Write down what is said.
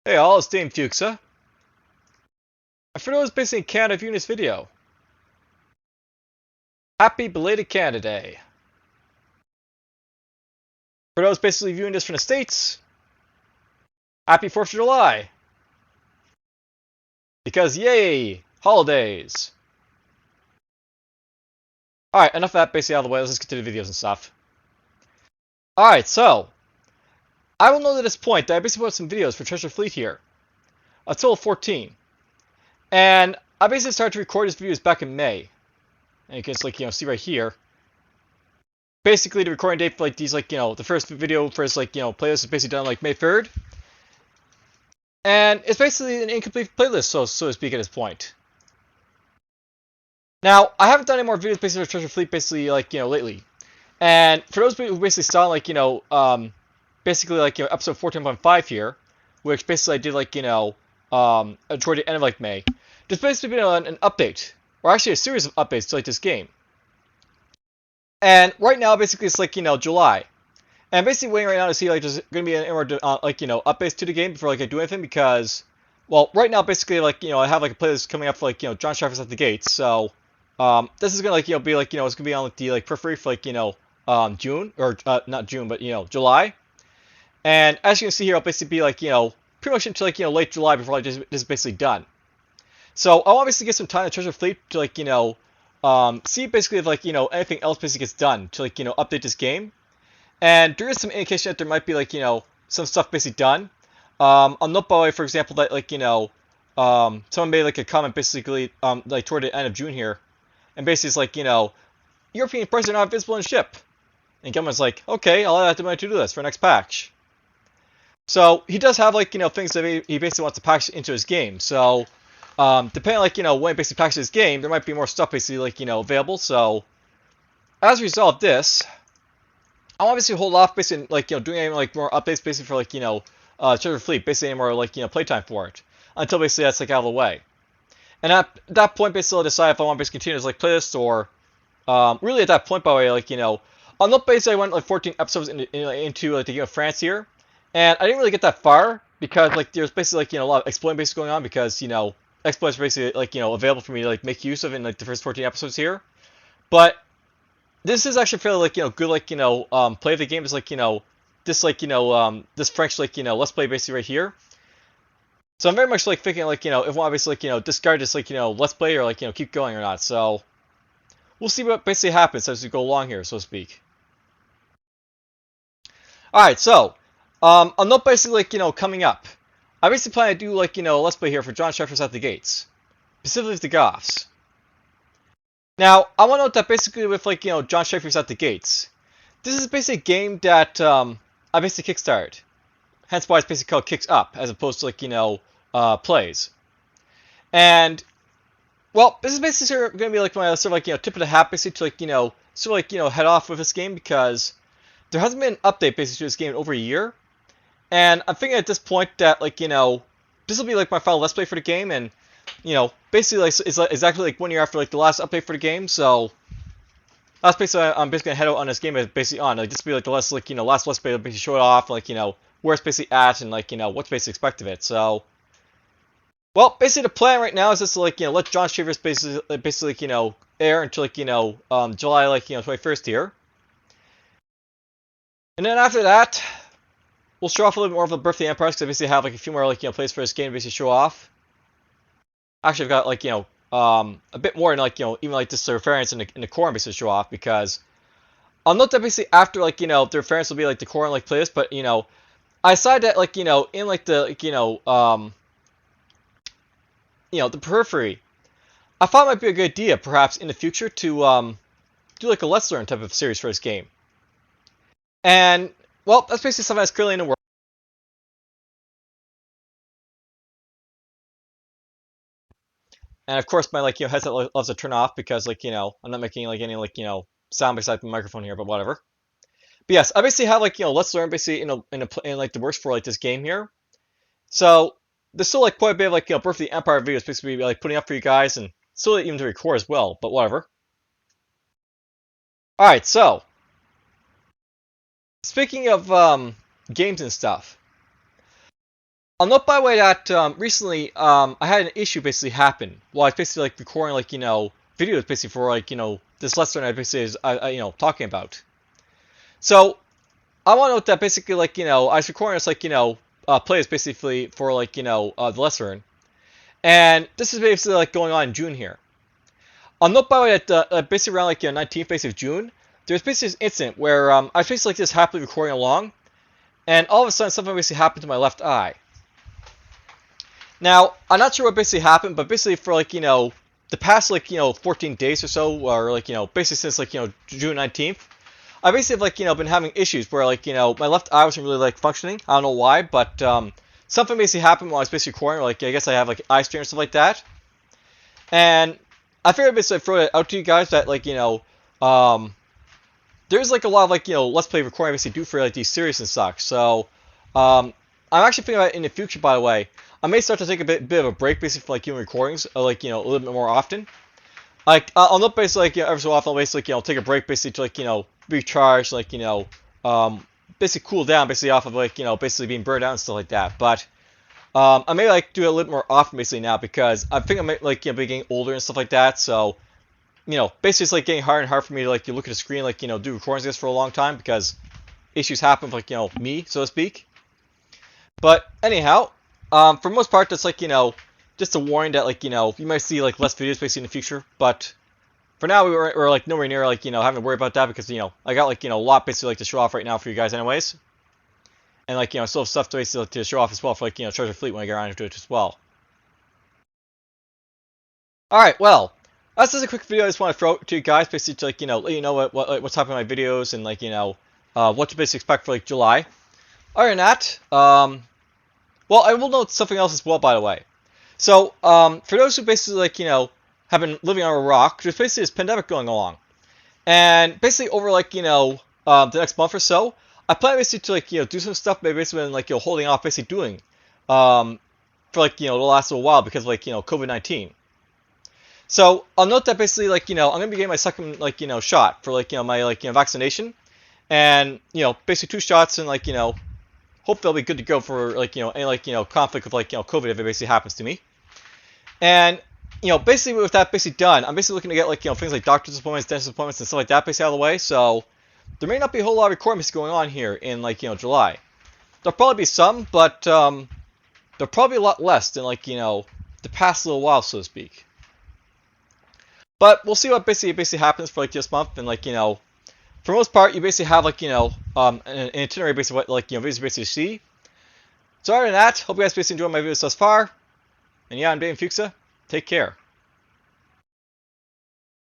Hey all, it's DFuxa. And for those basically in Canada viewing this video, happy belated Canada Day. For those basically viewing this from the States, happy 4th of July. Because yay, holidays. Alright, enough of that basically out of the way, let's just get to the videos and stuff. Alright, so, I will note at this point that I basically put some videos for Treasure Fleet here. A total of 14. And I basically started to record these videos back in May. And you can just see right here. Basically the recording date for these the first video first playlist is basically done May 3rd. And it's basically an incomplete playlist, so to speak, at this point. Now, I haven't done any more videos basically for Treasure Fleet basically lately. And for those people who basically saw basically episode 14.5 here, which basically I did toward the end of May. There's basically been an update, or actually a series of updates to this game. And right now basically it's July. And I'm basically waiting right now to see there's going to be any more updates to the game before I do anything, because well, right now basically I have a playlist coming up for John Schaffer's at the Gates. So this is going to be it's going to be on the periphery for June, or not June, but July. And as you can see here, I'll basically be pretty much into late July before this is basically done. So I'll obviously get some time to Treasure Fleet to see basically if anything else basically gets done to update this game. And there is some indication that there might be some stuff basically done. I'll note by the way, for example, that someone made a comment basically toward the end of June here, and basically it's European prices are not visible in ship. And Gilman's like, okay, I'll add that to my to-do list for next patch. So he does have things that he basically wants to patch into his game. So depending when he basically patches his game, there might be more stuff basically available. So as a result of this, I'll obviously hold off basically doing any more updates basically for Treasure Fleet, basically any more playtime for it, until basically that's out of the way. And at that point basically I'll decide if I want to basically continue this playlist, or really at that point by the way on the basically I went 14 episodes into the Game of France here, and I didn't really get that far because there's basically a lot of exploiting basically going on, because exploits basically available for me to make use of in the first 14 episodes here. But this is actually fairly good play of the game is this French let's play basically right here. So I'm very much thinking if I want obviously discard this let's play, or keep going or not. So we'll see what basically happens as we go along here, so to speak. Alright, so I'll note basically coming up, I basically plan to do let's play here for John Schaffer's at the Gates, specifically the Goths. Now, I want to note that basically with John Schaffer's at the Gates, this is basically a game that I basically kickstarted. Hence why it's basically called Kicks Up, as opposed to plays. And well, this is basically going to be my sort of tip of the hat basically to sort of head off with this game, because there hasn't been an update basically to this game in over a year. And I'm thinking at this point that this will be my final let's play for the game, and basically it's exactly 1 year after the last update for the game. So that's basically I'm basically gonna head out on this game basically on this will be the last last let's play to basically show it off where it's basically at, and what's basically expected of it. So well, basically the plan right now is just to let John Shavers basically air until July 21st here. And then after that, we'll show off a little bit more of the Birthday Empires, because I basically have a few more plays for this game to basically show off. Actually, I've got a bit more in even this reference in the core basically show off, because I'll note that basically after the reference will be the core and playlist, but I decided that in the periphery, I thought it might be a good idea perhaps in the future to do a Let's Learn type of series for this game. And well, that's basically something that's currently in the works. And of course, my headset loves to turn off, because I'm not making any sound besides the microphone here, but whatever. But yes, I basically have Let's Learn basically in the works for this game here. So there's still quite a bit of Birth of the Empire videos basically putting up for you guys, and still even to record as well. But whatever. All right, so speaking of games and stuff, I'll note by the way that recently I had an issue basically happen while I was basically like recording like videos basically for like this lesson I basically is talking about. So I want to note that basically like I was recording this like plays basically for like the lesson, and this is basically like going on in June here. I'll note by the way that basically around like 19th basically of June, there's basically this incident where I was basically like just happily recording along, and all of a sudden something basically happened to my left eye. Now, I'm not sure what basically happened, but basically for like, the past like, 14 days or so, or like, basically since like, June 19th, I basically have like, been having issues where like, my left eye wasn't really like functioning. I don't know why, but something basically happened while I was basically recording, like I guess I have like eye strain or stuff like that. And I figured basically I'd throw it out to you guys that like, there's like a lot of like, Let's Play recording I basically do for like these series and such. So, I'm actually thinking about it in the future, by the way. I may start to take a bit of a break, basically, for like doing recordings, like a little bit more often. Like I'll not basically like every so often, I'll basically take a break, basically to like recharge, like basically cool down, basically off of like basically being burned out and stuff like that. But I may like do it a little more often, basically now because I think I might like be getting older and stuff like that. So basically it's like getting harder and harder for me to like look at the screen, like do recordings like this for a long time because issues happen with like me, so to speak. But anyhow, for most part, that's like just a warning that like you might see like less videos basically in the future. But for now, we're like nowhere near like having to worry about that because I got like a lot basically like to show off right now for you guys anyways, and like I still have stuff to basically like, to show off as well for like Treasure Fleet when I get around to it as well. All right, well, that's just a quick video I just want to throw out to you guys basically to like let you know what's happening in my videos and like what to basically expect for like July. Other than that, well, I will note something else as well, by the way. So, for those who basically, like, have been living on a rock, there's basically this pandemic going along. And basically over, like, the next month or so, I plan basically to, like, do some stuff maybe basically been, like, holding off basically doing, for, like, the last little while because of, like, COVID-19. So, I'll note that basically, like, I'm going to be getting my second, like, shot for, like, my, like, vaccination. And, basically 2 shots and, like, hope they'll be good to go for like any like conflict with like COVID if it basically happens to me. And basically with that basically done, I'm basically looking to get like things like doctor's appointments, dentist appointments, and stuff like that basically out of the way. So there may not be a whole lot of recordings going on here in like July. There'll probably be some, but there'll probably be a lot less than like the past little while, so to speak. But we'll see what basically happens for like this month and like for the most part, you basically have like an itinerary basically what like videos basically see. So other than that, hope you guys basically enjoyed my videos thus far. And yeah, I'm DFuxa. Take care.